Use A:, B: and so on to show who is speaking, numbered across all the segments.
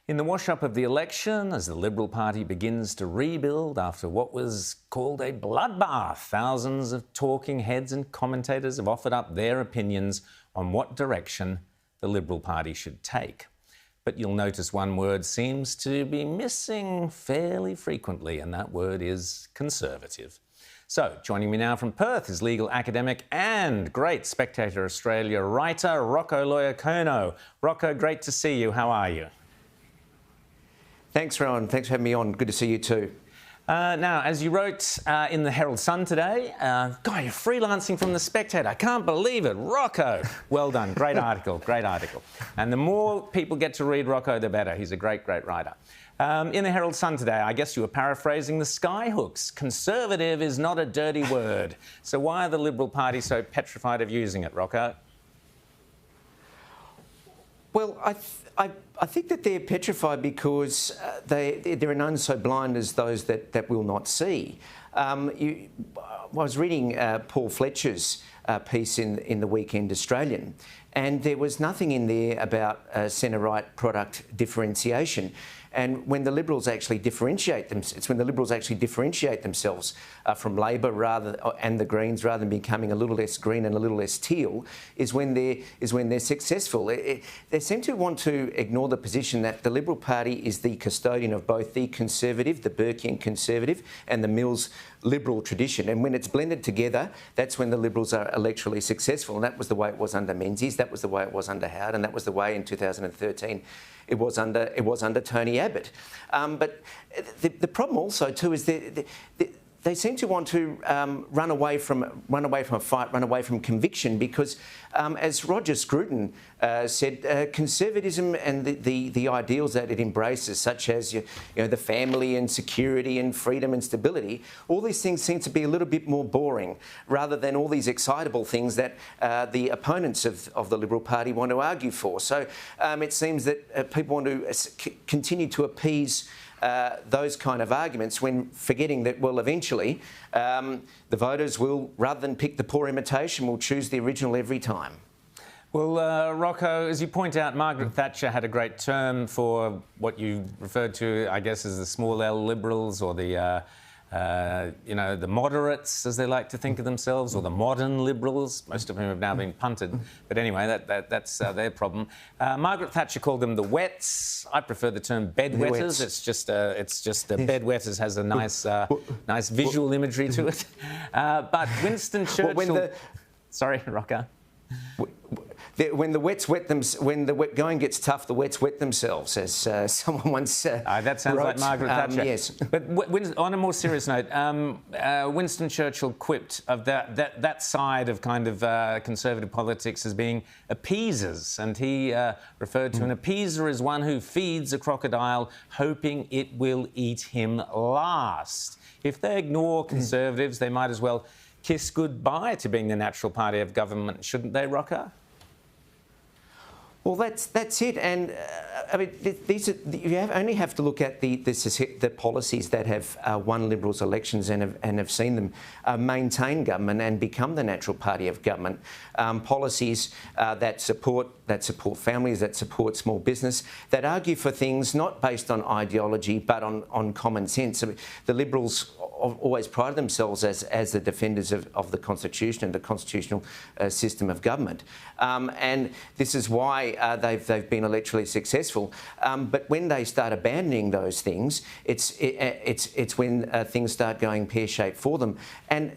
A: In the wash-up of the election, as the Liberal Party begins to rebuild after what was called a bloodbath, thousands of talking heads and commentators have offered up their opinions on what direction the Liberal Party should take. But you'll notice one word seems to be missing fairly frequently, and that word is conservative. So, joining me now from Perth is legal academic and great Spectator Australia writer, Rocco Loiacono. Rocco, great to see you. How are you?
B: Thanks, Rowan. Thanks for having me on. Good to see you too.
A: Now, as you wrote in the Herald Sun today, God, you're freelancing from the Spectator. I can't believe it. Rocco. Well done. Great article. Great article. And the more people get to read Rocco, the better. He's a great, great writer. In the Herald Sun today, I guess you were paraphrasing the skyhooks. Conservative is not a dirty word. So why are the Liberal Party so petrified of using it, Rocco?
B: Well, I think that they're petrified because there are none so blind as those that will not see. I was reading Paul Fletcher's piece in the Weekend Australian, and there was nothing in there about centre-right product differentiation. And when the Liberals actually differentiate themselves from Labor and the Greens, rather than becoming a little less green and a little less teal, is when they're successful. They seem to want to ignore the position that the Liberal Party is the custodian of both the Conservative, the Burkean Conservative, and the Mills Liberal tradition. And when it's blended together, that's when the Liberals are electorally successful. And that was the way it was under Menzies, that was the way it was under Howard, and that was the way in 2013 it was under Tony Abbott. But the problem also too is they seem to want to run away from a fight, run away from conviction, because as Roger Scruton said, conservatism and the ideals that it embraces, such as the family and security and freedom and stability, all these things seem to be a little bit more boring, rather than all these excitable things that the opponents of the Liberal Party want to argue for. So it seems that people want to continue to appease those kind of arguments, when forgetting that, well, eventually the voters will, rather than pick the poor imitation, will choose the original every time.
A: Well, Rocco, as you point out, Margaret Thatcher had a great term for what you referred to, I guess, as the small L Liberals, or the moderates, as they like to think of themselves, or the modern Liberals, most of whom have now been punted. But anyway, that's their problem. Margaret Thatcher called them the wets. I prefer the term bedwetters. It's just bedwetters has a nice visual imagery to it. But Winston Churchill... Sorry, Rocco.
B: When the wets wet them, when the going gets tough, the wets wet themselves, as someone once
A: that sounds
B: wrote.
A: Like Margaret Thatcher.
B: Yes.
A: But on a more serious note, Winston Churchill quipped of that side of kind of conservative politics as being appeasers, and he referred to an appeaser as one who feeds a crocodile hoping it will eat him last. If they ignore Conservatives, they might as well kiss goodbye to being the natural party of government, shouldn't they, Rocco?
B: Well, that's it, and I mean, only have to look at the policies that have won Liberals elections and have seen them maintain government and become the natural party of government. Policies that support families, that support small business, that argue for things not based on ideology but on common sense. I mean, the Liberals always prided themselves as the defenders of the Constitution and the constitutional system of government, and this is why they've been electorally successful. But when they start abandoning those things, it's when things start going pear-shaped for them. And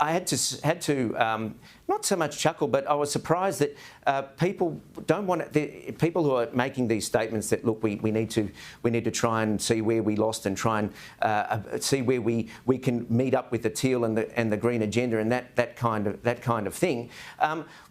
B: I had to not so much chuckle, but I was surprised that people don't want people who are making these statements that, look, we need to try and see where we lost and try and see where we can meet up with the teal and the green agenda and that kind of thing.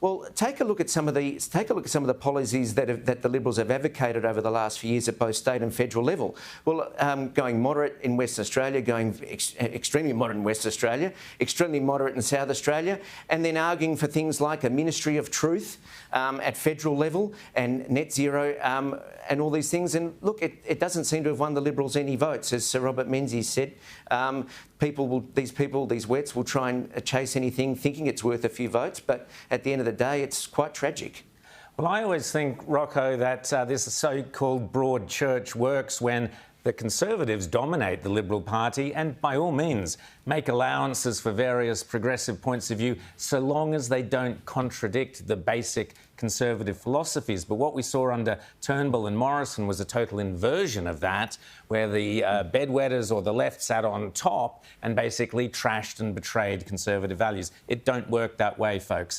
B: Well, take a look at some of the policies that the Liberals have advocated over the last few years at both state and federal level. Well, going moderate in Western Australia, going extremely moderate in Western Australia, extremely moderate in South Australia, and then arguing for things like a Ministry of Truth at federal level and net zero and all these things. And look, it doesn't seem to have won the Liberals any votes. As Sir Robert Menzies said, these wets will try and chase anything thinking it's worth a few votes, but at the end of the day, it's quite tragic.
A: Well, I always think, Rocco, that this so-called broad church works when the Conservatives dominate the Liberal Party and, by all means, make allowances for various progressive points of view so long as they don't contradict the basic Conservative philosophies. But what we saw under Turnbull and Morrison was a total inversion of that, where the bedwetters or the left sat on top and basically trashed and betrayed Conservative values. It don't work that way, folks.